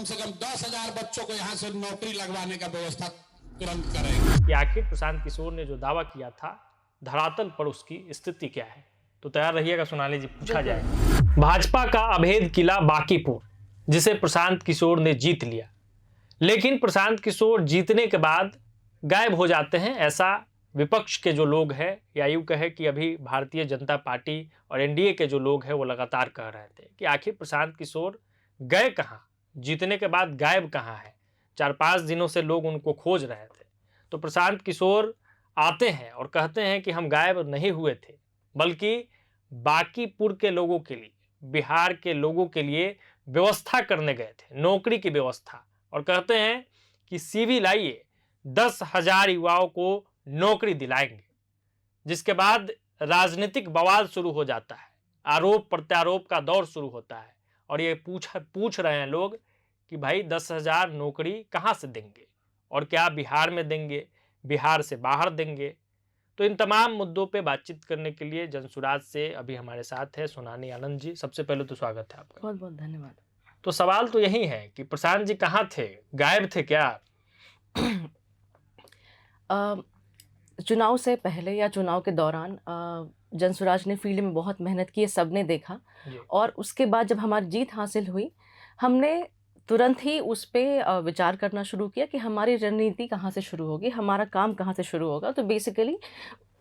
कम से कम 10,000 बच्चों को यहाँ से नौकरी लगवाने का व्यवस्था तुरंत करेंगे। कि आखिर प्रशांत किशोर ने जो दावा किया था, धरातल पर उसकी स्थिति क्या है। तो तैयार रहिएगा, सोनाली जी, पूछा जाएगा। भाजपा का अभेद किला बांकीपुर, जिसे प्रशांत किशोर ने जीत लिया, लेकिन प्रशांत किशोर जीतने के बाद गायब हो जाते हैं। ऐसा विपक्ष के जो लोग हैं, या यूँ कहे कि अभी भारतीय जनता पार्टी और एनडीए के जो लोग हैं वो लगातार कह रहे थे कि आखिर प्रशांत किशोर गए कहाँ, जीतने के बाद गायब कहाँ है। 4-5 दिनों से लोग उनको खोज रहे थे। तो प्रशांत किशोर आते हैं और कहते हैं कि हम गायब नहीं हुए थे, बल्कि बांकीपुर के लोगों के लिए, बिहार के लोगों के लिए व्यवस्था करने गए थे, नौकरी की व्यवस्था। और कहते हैं कि सीवी लाइए, 10,000 युवाओं को नौकरी दिलाएंगे। जिसके बाद राजनीतिक बवाल शुरू हो जाता है, आरोप प्रत्यारोप का दौर शुरू होता है। और ये पूछ रहे हैं लोग कि भाई 10,000 नौकरी कहाँ से देंगे, और क्या बिहार में देंगे, बिहार से बाहर देंगे। तो इन तमाम मुद्दों पे बातचीत करने के लिए जनसुराज से अभी हमारे साथ है सोनाली आनंद जी। सबसे पहले तो स्वागत है आपका। बहुत बहुत धन्यवाद। तो सवाल तो यही है कि प्रशांत जी कहाँ थे, गायब थे क्या? चुनाव से पहले या चुनाव के दौरान जनसुराज ने फील्ड में बहुत मेहनत की, सबने देखा। और उसके बाद जब हमारी जीत हासिल हुई, हमने तुरंत ही उस पर विचार करना शुरू किया कि हमारी रणनीति कहाँ से शुरू होगी, हमारा काम कहाँ से शुरू होगा। तो बेसिकली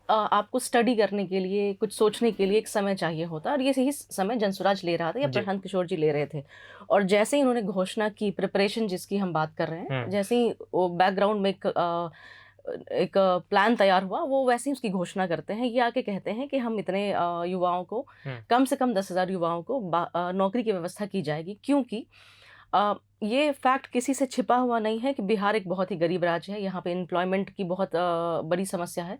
आपको स्टडी करने के लिए, कुछ सोचने के लिए एक समय चाहिए होता है, और ये सही समय जनसुराज ले रहा था या प्रशांत किशोर जी ले रहे थे। और जैसे ही उन्होंने घोषणा की, प्रिपरेशन जिसकी हम बात कर रहे हैं, जैसे ही वो बैकग्राउंड में एक प्लान तैयार हुआ, वो वैसे ही उसकी घोषणा करते हैं। ये आके कहते हैं कि हम इतने युवाओं को, कम से कम 10,000 युवाओं को नौकरी की व्यवस्था की जाएगी। क्योंकि ये फैक्ट किसी से छिपा हुआ नहीं है कि बिहार एक बहुत ही गरीब राज्य है। यहाँ पे एम्प्लॉयमेंट की बहुत बड़ी समस्या है।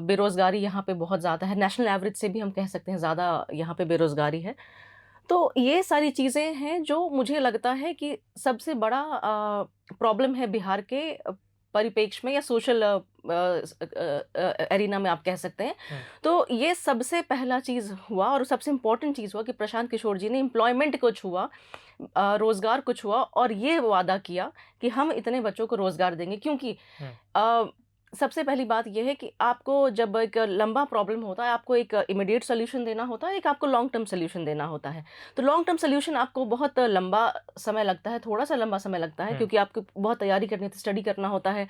बेरोज़गारी यहाँ पे बहुत ज़्यादा है, नेशनल एवरेज से भी हम कह सकते हैं ज़्यादा यहाँ पे बेरोज़गारी है। तो ये सारी चीज़ें हैं जो मुझे लगता है कि सबसे बड़ा प्रॉब्लम है बिहार के परिप्रेक्ष्य में या सोशल एरिना में आप कह सकते हैं। तो ये सबसे पहला चीज़ हुआ, और सबसे इम्पोर्टेंट चीज़ हुआ कि प्रशांत किशोर जी ने एम्प्लॉयमेंट को छुआ, रोज़गार को छुआ, और ये वादा किया कि हम इतने बच्चों को रोज़गार देंगे। क्योंकि सबसे पहली बात यह है कि आपको जब एक लंबा प्रॉब्लम होता है, आपको एक इमीडिएट सोल्यूशन देना होता है, एक आपको लॉन्ग टर्म सोल्यूशन देना होता है। तो लॉन्ग टर्म सोल्यूशन आपको बहुत लंबा समय लगता है, थोड़ा सा लंबा समय लगता है, क्योंकि आपको बहुत तैयारी करनी होती है, स्टडी करना होता है,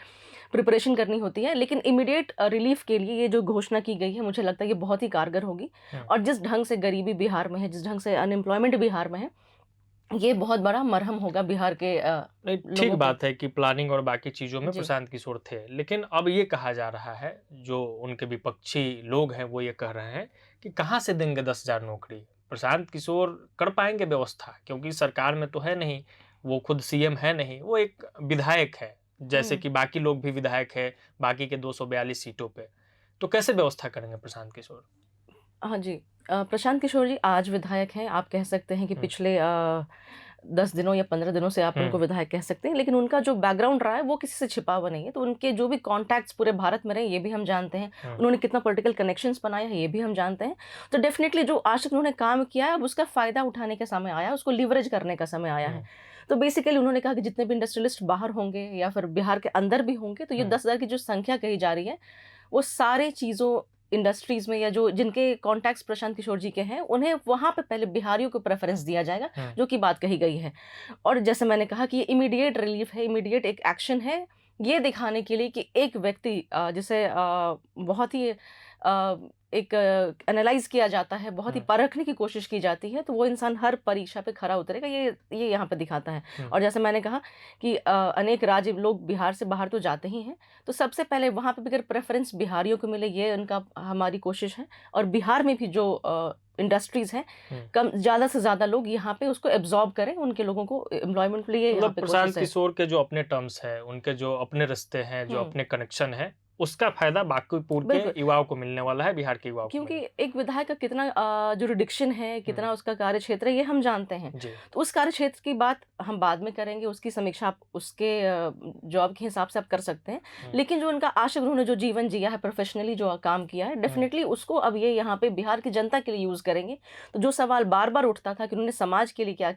प्रिपरेशन करनी होती है। लेकिन इमीडिएट रिलीफ के लिए ये जो घोषणा की गई है, मुझे लगता है ये बहुत ही कारगर होगी। और जिस ढंग से गरीबी बिहार में है, जिस ढंग से अनएम्प्लॉयमेंट बिहार में है, ये बहुत बड़ा मरहम होगा बिहार के ठीक बात है कि प्लानिंग और बाकी चीज़ों में प्रशांत किशोर थे। लेकिन अब ये कहा जा रहा है, जो उनके विपक्षी लोग हैं वो ये कह रहे हैं कि कहाँ से देंगे 10,000 नौकरी, प्रशांत किशोर कर पाएंगे व्यवस्था? क्योंकि सरकार में तो है नहीं, वो खुद सीएम है नहीं, वो एक विधायक है, जैसे कि बाकी लोग भी विधायक है बाकी के 242 सीटों पे। तो कैसे व्यवस्था करेंगे प्रशांत किशोर? हाँ जी, प्रशांत किशोर जी आज विधायक हैं। आप कह सकते हैं कि पिछले 10 दिनों या 15 दिनों से आप उनको विधायक कह सकते हैं। लेकिन उनका जो बैकग्राउंड रहा है वो किसी से छिपा हुआ नहीं है। तो उनके जो भी कॉन्टैक्ट्स पूरे भारत में रहे, ये भी हम जानते हैं। उन्होंने कितना पॉलिटिकल कनेक्शंस बनाया है, ये भी हम जानते हैं। तो डेफिनेटली जो आज तक उन्होंने काम किया है, अब उसका फ़ायदा उठाने का समय आया, उसको लीवरेज करने का समय आया है। तो बेसिकली उन्होंने कहा कि जितने भी इंडस्ट्रियलिस्ट बाहर होंगे या फिर बिहार के अंदर भी होंगे, तो ये 10,000 की जो संख्या कही जा रही है, वो सारे चीज़ों इंडस्ट्रीज में या जो जिनके कॉन्टैक्ट्स प्रशांत किशोर जी के हैं, उन्हें वहाँ पे पहले बिहारियों को प्रेफरेंस दिया जाएगा, जो कि बात कही गई है। और जैसे मैंने कहा कि ये इमीडिएट रिलीफ है, इमीडिएट एक एक्शन है, ये दिखाने के लिए कि एक व्यक्ति जिसे बहुत ही एक एनालाइज किया जाता है, बहुत ही परखने की कोशिश की जाती है, तो वो इंसान हर परीक्षा पे खरा उतरेगा, ये यहाँ पे दिखाता है। और जैसे मैंने कहा कि अनेक राज्य लोग बिहार से बाहर तो जाते ही हैं, तो सबसे पहले वहाँ पे अगर प्रेफरेंस बिहारियों को मिले, ये उनका हमारी कोशिश है। और बिहार में भी जो इंडस्ट्रीज हैं, कम ज़्यादा से ज़्यादा लोग यहाँ पे उसको एब्जॉर्ब करें, उनके लोगों को एम्प्लॉयमेंट लिए। मतलब प्रशांत किशोर के जो अपने टर्म्स है, उनके जो अपने रिश्ते हैं, जो अपने कनेक्शन है, उसका फायदा बांकीपुर के बिल्कुल। युवाओं को मिलने वाला है, बिहार के युवाओं को क्योंकि मिलेगा। एक विधायक का कितना जुरिडिक्शन है, कितना उसका कार्यक्षेत्र है, ये हम जानते हैं। जी। तो उस कार्यक्षेत्र की बात हम बाद में करेंगे, उसकी समीक्षा आप उसके जॉब के हिसाब से आप कर सकते हैं। लेकिन जो उनका आशिक उन्होंने जो जीवन जिया है, प्रोफेशनली जो काम किया है, डेफिनेटली उसको अब ये यहाँ पे बिहार की जनता के लिए यूज़ करेंगे। तो जो सवाल बार-बार उठता था कि उन्होंने समाज के लिए क्या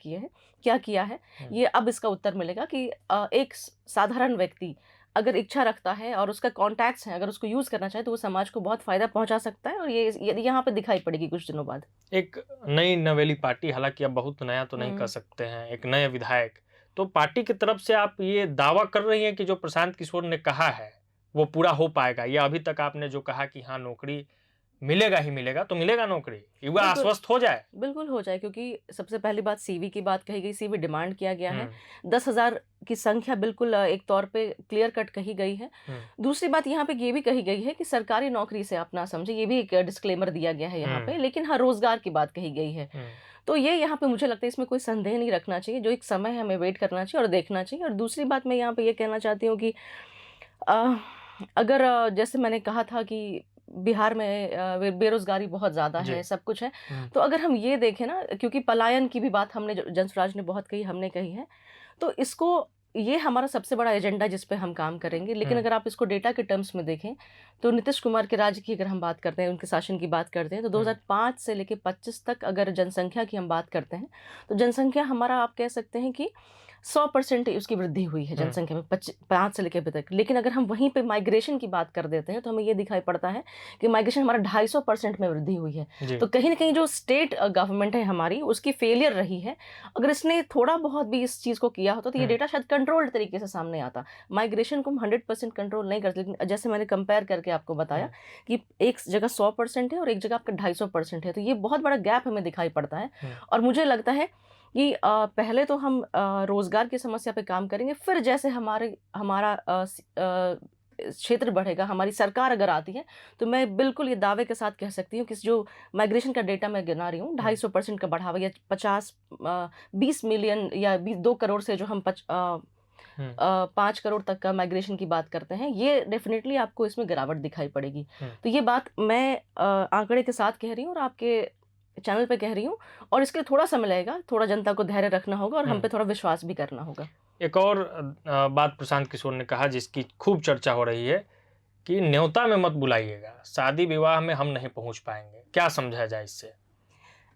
किया है, ये अब इसका उत्तर मिलेगा कि एक साधारण व्यक्ति अगर इच्छा रखता है और उसका कॉन्टैक्ट्स हैं, अगर उसको यूज़ करना चाहे तो वो समाज को बहुत फ़ायदा पहुँचा सकता है और ये यहाँ पे दिखाई पड़ेगी कुछ दिनों बाद। एक नई नवेली पार्टी, हालांकि अब बहुत नया तो नहीं कह सकते हैं, एक नए विधायक, तो पार्टी की तरफ से आप ये दावा कर रही हैं कि जो प्रशांत किशोर ने कहा है वो पूरा हो पाएगा, या अभी तक आपने जो कहा कि हाँ नौकरी मिलेगा ही मिलेगा, तो मिलेगा नौकरी, युवा बिल्कुल। आश्वस्त हो जाए? बिल्कुल हो जाए, क्योंकि सबसे पहली बात सीवी की बात कही गई, सीवी डिमांड किया गया है। 10,000 की संख्या बिल्कुल एक तौर पे क्लियर कट कही गई है। दूसरी बात यहाँ पे ये भी कही गई है कि सरकारी नौकरी से आप ना समझे, ये भी एक डिस्क्लेमर दिया गया है यहाँ पे, लेकिन हाँ रोजगार की बात कही गई है। तो ये यहाँ पे मुझे लगता है इसमें कोई संदेह नहीं रखना चाहिए, जो एक समय है हमें वेट करना चाहिए और देखना चाहिए। और दूसरी बात मैं यहाँ पे ये कहना चाहती हूँ कि अगर जैसे मैंने कहा था कि बिहार में बेरोजगारी बहुत ज़्यादा है, सब कुछ है। तो अगर हम ये देखें ना, क्योंकि पलायन की भी बात हमने जनसुराज ने बहुत कही, हमने कही है, तो इसको ये हमारा सबसे बड़ा एजेंडा जिस पे हम काम करेंगे। लेकिन अगर आप इसको डेटा के टर्म्स में देखें तो नीतीश कुमार के राज्य की अगर हम बात करते हैं, उनके शासन की बात करते हैं, तो 2005 से लेकर 25 तक अगर जनसंख्या की हम बात करते हैं तो जनसंख्या हमारा आप कह सकते हैं कि 100% उसकी वृद्धि हुई है जनसंख्या में 5 से लेकर अभी तक। लेकिन अगर हम वहीं पे माइग्रेशन की बात कर देते हैं तो हमें ये दिखाई पड़ता है कि माइग्रेशन हमारा 250% में वृद्धि हुई है। तो कहीं ना कहीं जो स्टेट गवर्नमेंट है हमारी, उसकी फेलियर रही है। अगर इसने थोड़ा बहुत भी इस चीज़ को किया होता तो ये डेटा शायद कंट्रोल्ड तरीके से सामने आता। माइग्रेशन को हम 100% कंट्रोल नहीं करते, लेकिन जैसे मैंने कंपेयर करके आपको बताया कि एक जगह 100% है और एक जगह आपका 250% है, तो ये बहुत बड़ा गैप हमें दिखाई पड़ता है। और मुझे लगता है कि पहले तो हम रोजगार की समस्या पे काम करेंगे, फिर जैसे हमारा क्षेत्र बढ़ेगा, हमारी सरकार अगर आती है, तो मैं बिल्कुल ये दावे के साथ कह सकती हूँ कि जो माइग्रेशन का डेटा मैं गिना रही हूँ, 250% का बढ़ावा या 20 मिलियन या 2 करोड़ से जो हम 5 करोड़ तक का माइग्रेशन की बात करते हैं, ये डेफिनेटली आपको इसमें गिरावट दिखाई पड़ेगी। तो ये बात मैं आंकड़े के साथ कह रही हूँ और आपके चैनल पे कह रही हूँ, और इसके लिए थोड़ा समय लगेगा, थोड़ा जनता को धैर्य रखना होगा और हम पे थोड़ा विश्वास भी करना होगा। एक और बात प्रशांत किशोर ने कहा जिसकी खूब चर्चा हो रही है कि न्योता में मत बुलाइएगा, शादी विवाह में हम नहीं पहुंच पाएंगे, क्या समझा जाए इससे?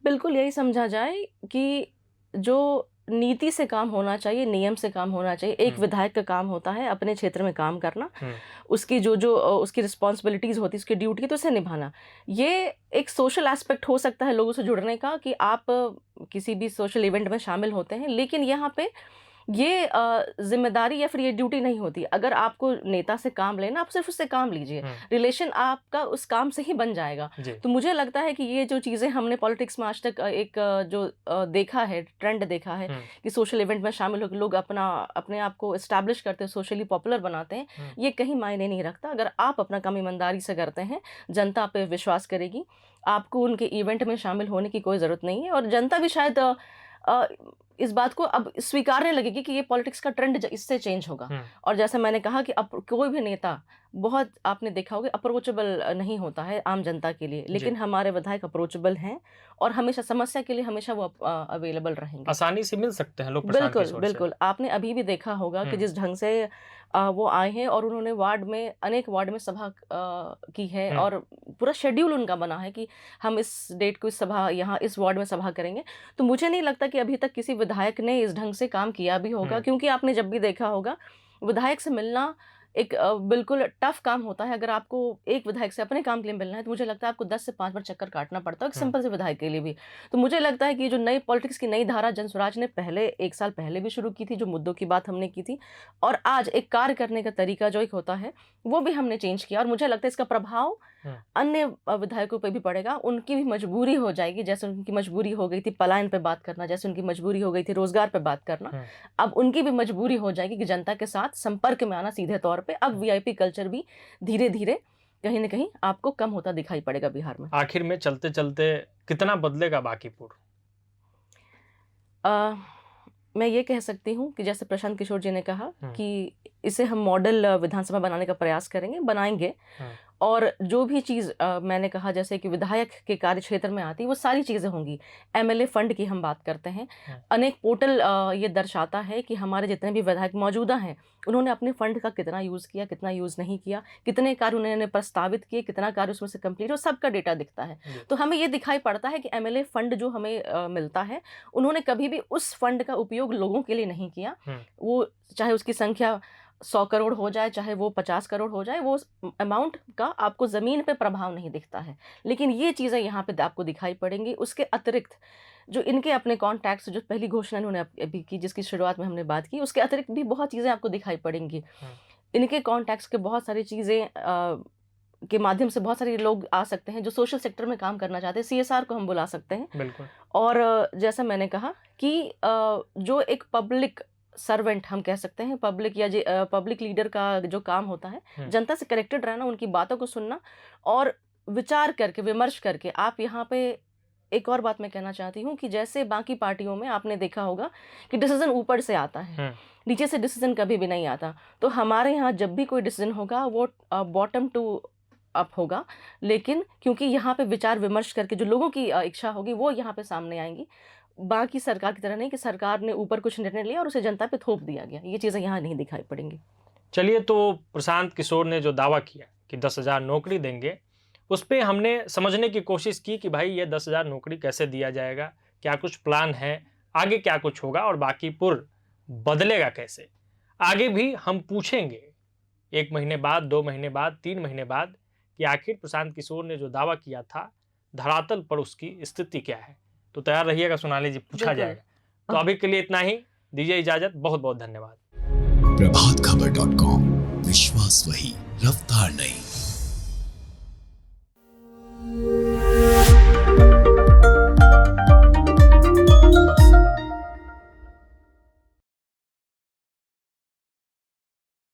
बिल्कुल यही समझा जाए कि जो नीति से काम होना चाहिए, नियम से काम होना चाहिए। एक विधायक का काम होता है अपने क्षेत्र में काम करना, उसकी जो उसकी रिस्पॉन्सिबिलिटीज़ होती है, उसकी ड्यूटी, तो उसे निभाना। ये एक सोशल एस्पेक्ट हो सकता है लोगों से जुड़ने का कि आप किसी भी सोशल इवेंट में शामिल होते हैं, लेकिन यहाँ पे ये जिम्मेदारी या फिर ये ड्यूटी नहीं होती। अगर आपको नेता से काम लेना, आप सिर्फ उससे काम लीजिए, रिलेशन आपका उस काम से ही बन जाएगा। तो मुझे लगता है कि ये जो चीज़ें हमने पॉलिटिक्स में आज तक एक जो देखा है, ट्रेंड देखा है कि सोशल इवेंट में शामिल होकर लोग अपने आप को इस्टेब्लिश करते हैं, सोशली पॉपुलर बनाते हैं, ये कहीं मायने नहीं रखता। अगर आप अपना काम ईमानदारी से करते हैं, जनता आप पे विश्वास करेगी, आपको उनके इवेंट में शामिल होने की कोई ज़रूरत नहीं है। और जनता भी शायद इस बात को अब स्वीकारने लगेगी कि ये पॉलिटिक्स का ट्रेंड इससे चेंज होगा। और जैसे मैंने कहा कि अब कोई भी नेता, बहुत आपने देखा होगा, अप्रोचेबल नहीं होता है आम जनता के लिए, लेकिन हमारे विधायक अप्रोचेबल हैं और हमेशा समस्या के लिए हमेशा वो अवेलेबल रहेंगे, आसानी से मिल सकते हैं लोग। बिल्कुल बिल्कुल। आपने अभी भी देखा होगा कि जिस ढंग से वो आए हैं और उन्होंने अनेक वार्ड में सभा की है और पूरा शेड्यूल उनका बना है कि हम इस डेट को इस सभा यहाँ इस वार्ड में सभा करेंगे। तो मुझे नहीं लगता कि अभी तक किसी विधायक ने इस ढंग से काम किया भी होगा, क्योंकि आपने जब भी देखा होगा विधायक से मिलना एक बिल्कुल टफ काम होता है। अगर आपको एक विधायक से अपने काम के लिए मिलना है तो मुझे लगता है आपको 10 से 5 बार चक्कर काटना पड़ता है, एक सिंपल से विधायक के लिए भी। तो मुझे लगता है कि जो नई पॉलिटिक्स की नई धारा जनसुराज ने 1 साल पहले भी शुरू की थी, जो मुद्दों की बात हमने की थी, और आज एक कार्य करने का तरीका जो एक होता है वो भी हमने चेंज किया। और मुझे लगता है इसका प्रभाव अन्य विधायकों पर भी पड़ेगा। उनकी भी मजबूरी हो जाएगी, जैसे उनकी मजबूरी हो गई थी पलायन पे बात करना, जैसे उनकी मजबूरी हो गई थी रोजगार पे बात करना, अब उनकी भी मजबूरी हो जाएगी कि जनता के साथ संपर्क में आना सीधे तौर पे। अब वीआईपी कल्चर भी धीरे धीरे कहीं ना कहीं आपको कम होता दिखाई पड़ेगा बिहार में। आखिर में चलते चलते कितना बदलेगा बांकीपुर? मैं ये कह सकती हूँ कि जैसे प्रशांत किशोर जी ने कहा हम्म। कि इसे हम मॉडल विधानसभा बनाने का प्रयास करेंगे, बनाएंगे। हम्म। और जो भी चीज़ मैंने कहा जैसे कि विधायक के कार्य क्षेत्र में आती है वो सारी चीज़ें होंगी। एमएलए फंड की हम बात करते हैं, अनेक पोर्टल ये दर्शाता है कि हमारे जितने भी विधायक मौजूदा हैं उन्होंने अपने फंड का कितना यूज़ किया, कितना यूज़ नहीं किया, कितने कार्य उन्होंने प्रस्तावित किए, कितना कार्य उसमें से कंप्लीट, और सबका डेटा दिखता है। तो हमें ये दिखाई पड़ता है कि एमएलए फंड जो हमें मिलता है उन्होंने कभी भी उस फंड का उपयोग लोगों के लिए नहीं किया। वो चाहे उसकी संख्या 100 करोड़ हो जाए, चाहे वो 50 करोड़ हो जाए, वो अमाउंट का आपको ज़मीन पे प्रभाव नहीं दिखता है। लेकिन ये चीज़ें यहाँ पे आपको दिखाई पड़ेंगी। उसके अतिरिक्त जो इनके अपने कॉन्टैक्ट्स, जो पहली घोषणा इन्होंने अभी की, जिसकी शुरुआत में हमने बात की, उसके अतिरिक्त भी बहुत चीज़ें आपको दिखाई पड़ेंगी। इनके कॉन्टैक्ट्स के बहुत सारी चीज़ें के माध्यम से बहुत सारे लोग आ सकते हैं जो सोशल सेक्टर में काम करना चाहते हैं। सीएसआर को हम बुला सकते हैं। बिल्कुल। और जैसा मैंने कहा कि जो एक पब्लिक सर्वेंट हम कह सकते हैं, पब्लिक या पब्लिक लीडर का जो काम होता है, जनता से कनेक्टेड रहना, उनकी बातों को सुनना और विचार करके, विमर्श करके। आप यहाँ पे एक और बात मैं कहना चाहती हूँ कि जैसे बाकी पार्टियों में आपने देखा होगा कि डिसीजन ऊपर से आता है, नीचे से डिसीजन कभी भी नहीं आता। तो हमारे यहाँ जब भी कोई डिसीजन होगा वो बॉटम टू अप होगा, लेकिन क्योंकि यहाँ पे विचार विमर्श करके जो लोगों की इच्छा होगी वो यहाँ पे सामने आएंगी। बाकी सरकार की तरह नहीं कि सरकार ने ऊपर कुछ निर्णय लिया और उसे जनता पे थोप दिया गया। ये चीज़ें यहाँ नहीं दिखाई पड़ेंगी। चलिए, तो प्रशांत किशोर ने जो दावा किया कि 10,000 नौकरी देंगे, उस पर हमने समझने की कोशिश की कि भाई ये 10,000 नौकरी कैसे दिया जाएगा, क्या कुछ प्लान है, आगे क्या कुछ होगा और बांकीपुर बदलेगा कैसे। आगे भी हम पूछेंगे 1 महीने बाद, 2 महीने बाद, 3 महीने बाद कि आखिर प्रशांत किशोर ने जो दावा किया था धरातल पर उसकी स्थिति क्या है। तो तैयार रहिएगा सोनाली जी, पूछा जाएगा। तो अभी के लिए इतना ही, दीजिए इजाजत। बहुत बहुत धन्यवाद। प्रभातखबर.com, विश्वास वही, रफ्तार नहीं।